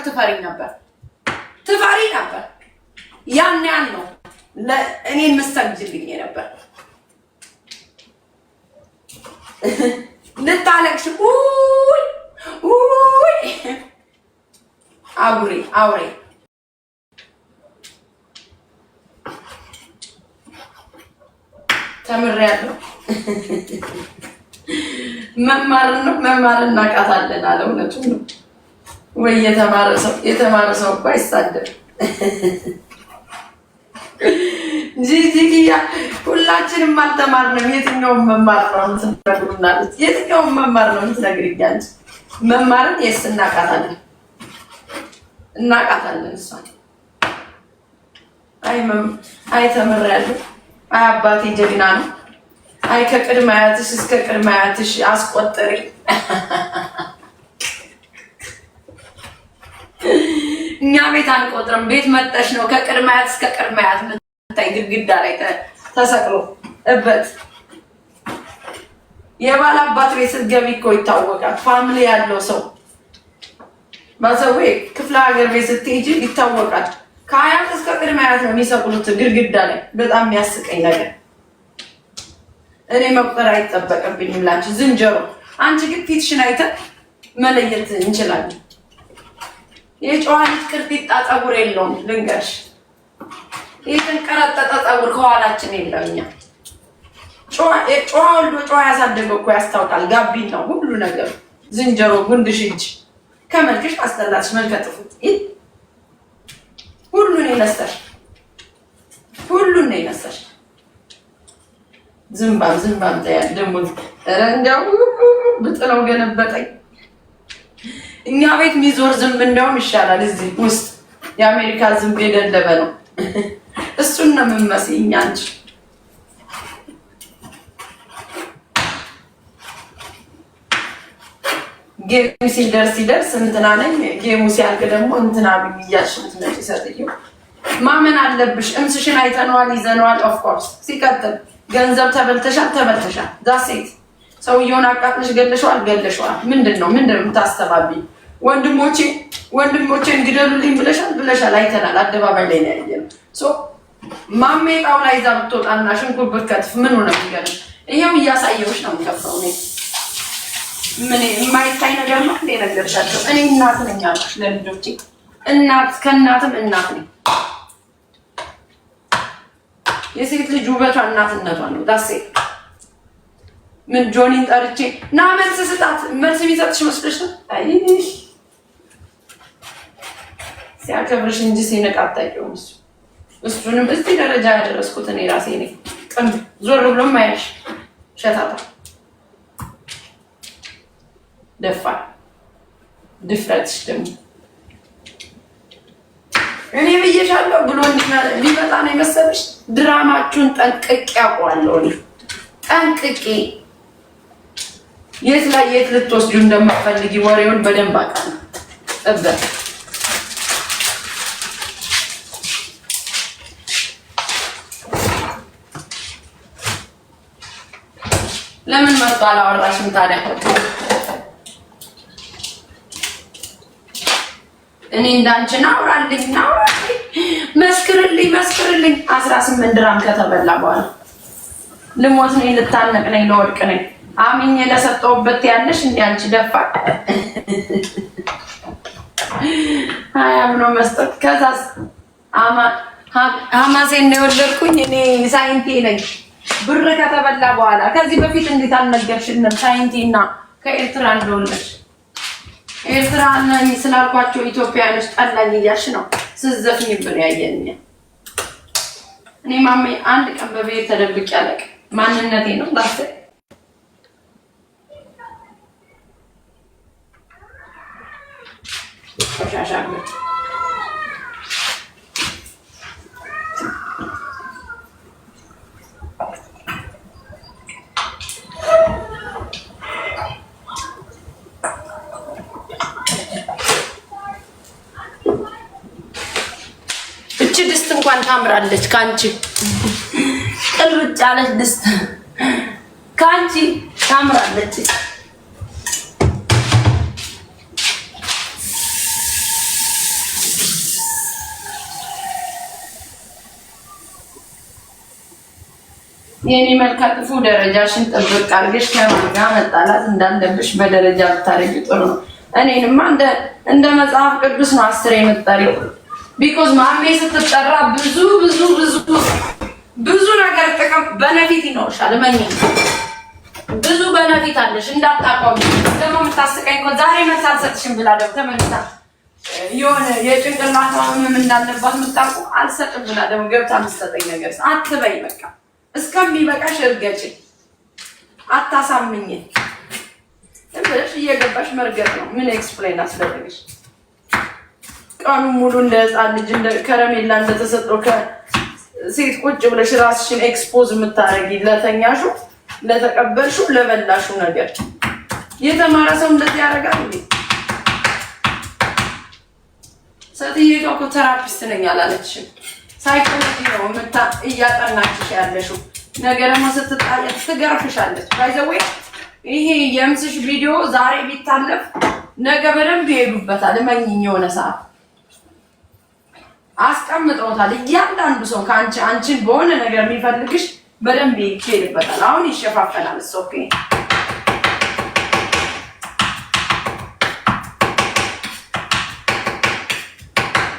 ትፈሪ ነበር ያን ነው ለእኔን መስተግጅልኝ ነበር ልታለቅሽ አውሬ ተምሬያለሁ መማርን እናቃታለን አለ እውነቱን ነው ወይ የተማረ ሰው እኮ አይሳደብ ጂጂያ ሁላችንም አልተማርንም የትኛውን መማር ነው እንትነግሩናለች የትኛውን መማር ነው እንትነግሪኛለች መማርን እናቃታለን እሷን አይ ተምሬያለሁ አይ አባቴ ጀግና ነው አይ ከቅድመ አያትሽ እስከ ቅድመ አያትሽ አስቆጥሪ እኛ ቤት አንቆጥርም ቤት መጣሽ ነው ከቅድመ አያት እስከ ቅድመ አያት መጣይ ግድግዳ ላይ ተሰቅሎ እበት የባል አባት ቤት ስትገቢ እኮ ይታወቃል ፋሚሊ ያለው ሰው ማዘዌ ክፍለ ሀገር ቤት ስትሄጂ ይታወቃል ከአያት እስከ ቅድመ አያት ነው የሚሰቅሉት ግድግዳ ላይ በጣም የሚያስቀኝ ነገር እኔ መቁጠር አይጠበቅብኝም ላንቺ ዝንጀሮ አንቺ ግን ፊትሽን አይተን መለየት እንችላለን የጨዋሊት ቅርጢጣ ፀጉር የለውም ልንገርሽ የተንቀረጠጠ ፀጉር ከኋላችን የለውኛ ጨዋ ወልዶ ጨዋ ያሳደገው እኮ ያስታውቃል ጋቢን ነው ሁሉ ነገር ዝንጀሮ ጉንድሽ እጅ ከመልክሽ አስተላልሽ መልከጥፉ ሁሉን ይነሳሽ ዝምባም ታያል ደሞ ረንዳው ብጥለው ገነበጠኝ እኛ ቤት ሚዞር ዝምብ እንደውም ይሻላል እዚህ ውስጥ የአሜሪካ ዝምብ የደለበ ነው እሱን ነው የምመስይኝ አንቺ ጌሙ ሲደርስ እንትና ነኝ ጌሙ ሲያልቅ ደግሞ እንትና ብያሽት ነው ይሰጥዩ ማመን አለብሽ እምስሽን አይተነዋል ይዘነዋል ኦፍ ኮርስ ሲቀጥል ገንዘብ ተበልተሻል ዳሴት ሰውየውን አቃጥለሽ ገለሽዋል ምንድነው የምታስተባቢ ወንድሞቼን ግደሉልኝ ብለሻል አይተናል አደባባይ ላይ ነው ያየነው ሶ ማሜጣው ላይ ዛ ብትወጣና ሽንኩርት ብትከትፍ ምን ሆነ ይገርም ይሄው እያሳየውሽ ነው የምከፍረው ምን የማይታይ ነገር ነው እንደ ነገርሻቸው እኔ እናት ነኝ አልኩሽ ለልጆቼ ከእናትም እናት ነኝ የሴት ልጅ ውበቷ እናትነቷ ነው ዳሴ ምን ጆኒን ጠርቼ ና መልስ ስጣት መልስ የሚሰጥሽ መስለሽ ነው አይ ሲያከብርሽ እንጂ ሲነቃጣቂው እሱንም እዚህ ደረጃ ያደረስኩት እኔ ራሴ ነኝ ቀን ዞር ብሎ ማያሽ ሸታታ ደፋ ድፍረትሽ ደግሞ እኔ ብዬሻለሁ ብሎ ሊመጣ ነው የመሰለሽ ድራማችሁን ጠንቅቄ አውቀዋለሁ ጠንቅቄ የት ልትወስዱ እንደማትፈልጊ ወሬውን በደንብ አውቃለሁ እበት ለምን መጣ አላወራሽም ታዲያ እኔ እንዳንቺና አውራልኝ መስክርልኝ 18 ድራም ከተበላ በኋላ ልሞት ነኝ ልታነቅ ነኝ ለወድቅ ነኝ አሚኝ ለሰጠውበት ያለሽ እንዴ አንቺ ደፋ አያምኖ መስጠት ከዛስ አማሴን ነው የወለድኩኝ እኔ ሳይንቲ ነኝ ብር ከተበላ በኋላ ከዚህ በፊት እንዴት አልነገርሽንም ሳይንቲና ከኤርትራ እንደወለድሽ ኤርትራ ነኝ ስላልኳቸው ኢትዮጵያኖች ጠላኝ እያልሽ ነው ስዘፍኝብን ያየኛ እኔ ማሜ አንድ ቀን በቤት ተደብቄ ያለቅ ማንነቴ ነው ላስተ ሻሻበት ድስት እንኳን ታምራለች ካንቺ ቅልብጭ ያለች ድስት ካንቺ ታምራለች የኔ መልካጥፉ ደረጃሽን ጥብቅ አድርገሽ ከማን ጋር መጣላት እንዳለብሽ በደረጃ ብታረጊ ጥሩ ነው። እኔንማ እንደ መጽሐፍ ቅዱስ ነው 10 የምትጠሪው። ቢኮዝ ማሜ ስትጠራ ብዙ ነገር ጥቅም በነፊት ይኖርሻል። እመኚ ብዙ በነፊት አለሽ እንዳታቆሚ። ደግሞ የምታስቀኝ እኮ ዛሬ መልስ አልሰጥሽም ብላ ደግሞ ተመልሳ የሆነ የጭንቅላት ህመም እንዳለባት የምታውቁ አልሰጥም ብላ ደግሞ ገብታ የምትሰጠኝ ነገር አትበይ። በቃ እስከሚበቃሽ እርገጭ፣ አታሳምኝ ብለሽ እየገባሽ መርገጥ ነው። ምን ኤክስፕሌን አስደረገሽ? ቀኑ ሙሉ እንደ ህፃን ልጅ እንደ ከረሜላ እንደተሰጠው ከሴት ቁጭ ብለሽ ራስሽን ኤክስፖዝ የምታረጊ ለተኛሹ፣ ለተቀበልሹ፣ ለበላሹ ነገር። የተማረ ሰው እንደዚህ ያደርጋል እንዴ? ሴትዮዋ እኮ ቴራፒስት ነኝ አላለችሽም? ሳይኮሎጂ ነው እያጠናችሽ ያለሽው። ነገ ደግሞ ስትጣለች ትገርፍሻለች። ባይዘዌ ይሄ የምስሽ ቪዲዮ ዛሬ ቢታለፍ ነገ በደንብ ይሄዱበታል። እመኝኝ የሆነ ሰዓት አስቀምጠውታል። እያንዳንዱ ሰው አንቺን በሆነ ነገር የሚፈልግሽ በደንብ ይሄድበታል። አሁን ይሸፋፈናል። ኦኬ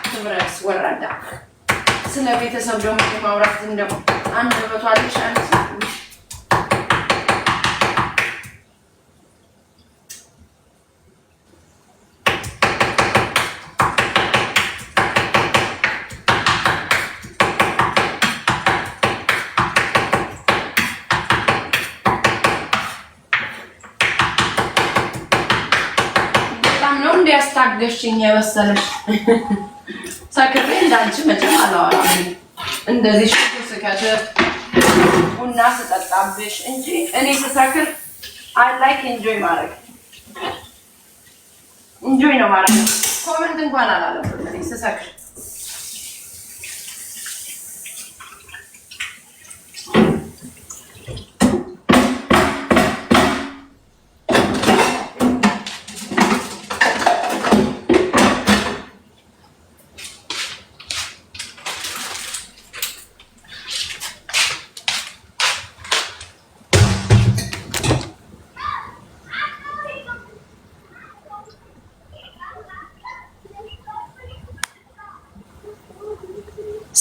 ትብረስ ወራዳ ስለ ቤተሰብ ደግሞ ማውራት እንደው አንደበቷ አለሽ አንቺ ያስታገሽኝ የመሰለሽ ሰክሬ እንዳንቺ መቼም አላወራም። እንደዚህ ሽኩ ስከትር ቡና ስጠጣብሽ እንጂ እኔ ስሰክር አይ ላይክ ኢንጆይ ማድረግ ኢንጆይ ነው ማለት ነው። ኮመንት እንኳን አላለብም እኔ ስሰክር።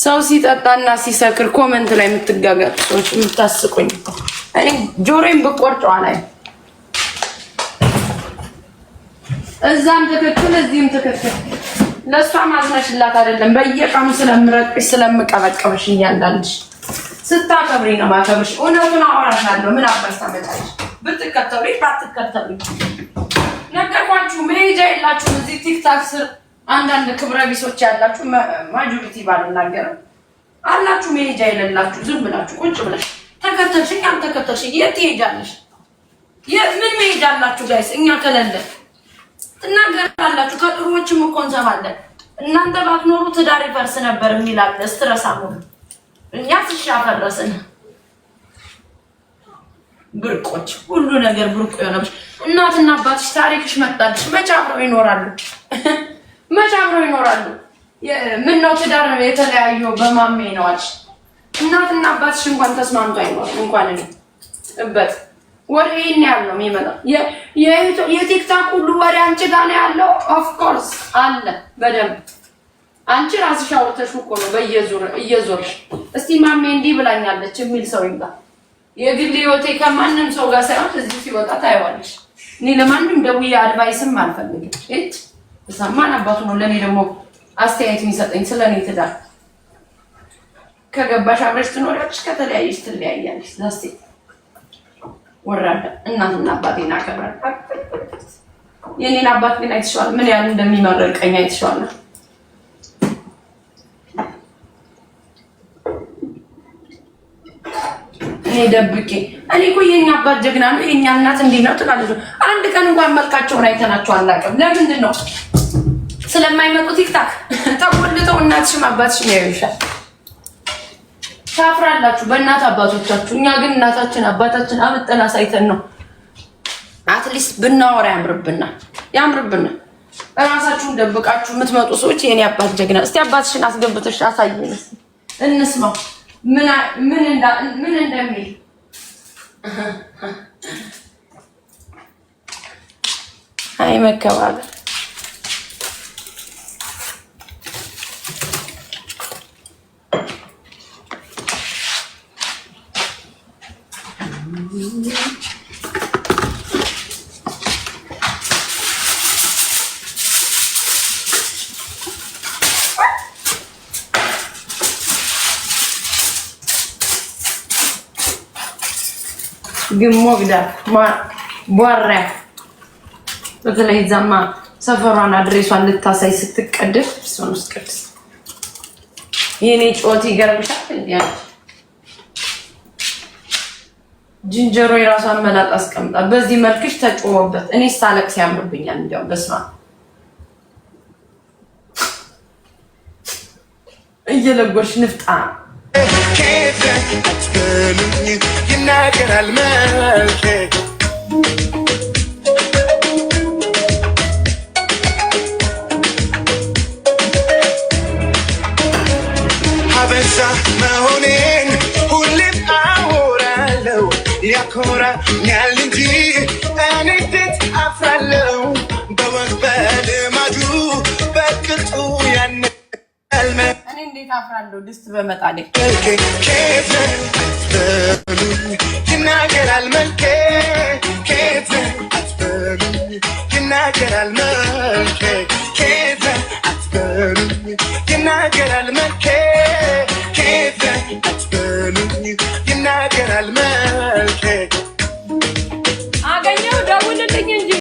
ሰው ሲጠጣና ሲሰክር ኮመንት ላይ የምትጋጋጡ ሰዎች የምታስቁኝ። እኔ ጆሮዬን ብቆርጠው ላይ እዛም ትክክል እዚህም ትክክል። ለእሷ ማዝነሽላት አይደለም። በየቀኑ ስለምረቅሽ ስለምቀበቅብሽ እያንዳንድሽ ስታከብሪ ነው ማከብርሽ። እውነቱን አወራሻለሁ። ምን አባሽ ታመጣለሽ? ብትከተብሪ ባትከተብሪ ነገርኳችሁ። መሄጃ የላችሁም እዚህ ቲክታክ ስር አንዳንድ ክብረ ቢሶች ያላችሁ ማጆሪቲ ባልናገርም አላችሁ። መሄጃ የሌላችሁ ዝም ብላችሁ ቁጭ ብለሽ ተከተልሽኝ አልተከተልሽኝ የት ትሄጃለሽ? ምን መሄጃ አላችሁ ጋይስ? እኛ ከሌለ ትናገራላችሁ። ከጥሩዎችም እኮ እንሰማለን። እናንተ ባትኖሩ ትዳር ይፈርስ ነበር የሚላል ስትረስ አሞር እኛ ትሻፈረስን ብርቆች ሁሉ ነገር ብርቁ የሆነብሽ እናትና አባትሽ ታሪክሽ መጣልሽ። መቼ አብረው ይኖራሉ? መቼ አብረው ይኖራሉ? ምን ነው ትዳር ነው የተለያዩ በማሜ ነው አልሽ። እናትና አባትሽ እንኳን ተስማምቶ አይኖርም። እንኳን እኔ እበት ወሬ ያለው የሚመጣው የቲክታክ ሁሉ ወሬ አንቺ ጋር ነው ያለው። ኦፍ ኮርስ አለ በደንብ። አንቺ ራስሽ አውርተሽ እኮ ነው እየዞርሽ እስቲ ማሜ እንዲህ ብላኛለች የሚል ሰው ይምጣ። የግል ህይወቴ ከማንም ሰው ጋር ሳይሆን እዚህ ሲወጣ ታይዋለሽ። እኔ ለማንም ደውዬ አድቫይስም አልፈልግም። ማን አባቱ ነው ለኔ ደግሞ አስተያየት የሚሰጠኝ ስለኔ ትዳር? ከገባሽ አብረሽ ትኖሪያለሽ፣ ከተለያየሽ ትለያያለሽ። ዛስቲ ወራዳ እናትና አባቴን አከብራለሁ። የኔን አባት ግን አይተሽዋል፣ ምን ያህል እንደሚመረቀኝ አይተሽዋል። እኔ ደብቄ እኔ እኮ የኛ አባት ጀግና ነው የኛ እናት እንዲህ ነው ትላለች። አንድ ቀን እንኳን መልካቸውን አይተናቸው አናውቅም። ለምንድን ነው? ስለማይመጡ ቲክታክ ተቆልተው እናትሽም አባትሽም ያዩሻል። ታፍራላችሁ በእናት አባቶቻችሁ። እኛ ግን እናታችን አባታችን አብጠና ሳይተን ነው አትሊስት ብናወራ ያምርብና እራሳችሁን ደብቃችሁ የምትመጡ ሰዎች የኔ አባት ጀግና። እስቲ አባትሽን አስገብተሽ አሳየን እንስማው። ምን እንደሚል አይ መከባበር ግሞግዳ ቧራ በተለይ ዛማ ሰፈሯን አድሬሷን ልታሳይ ስትቀደፍ እሱንስ ቅድስ የኔ ጮት ይገርምሻል እንዴ ጅንጀሮ የራሷን መላጥ አስቀምጣ በዚህ መልክሽ ተጮወበት እኔ ሳለቅስ ያምርብኛል እንዴው በስማ እየለጎሽ ንፍጣ يناقر الملك حبسة ما هونين هو اللي بقاورا لو يا كورا نعلنتي أنا تتعفر لو بوقبال ماجو بكتو يعني الملك أنا اللي تعفر له دست بمتعلق كيف يناقر الملك كيف أتبرني يناقر الملك كيف أتبرني يناقر الملك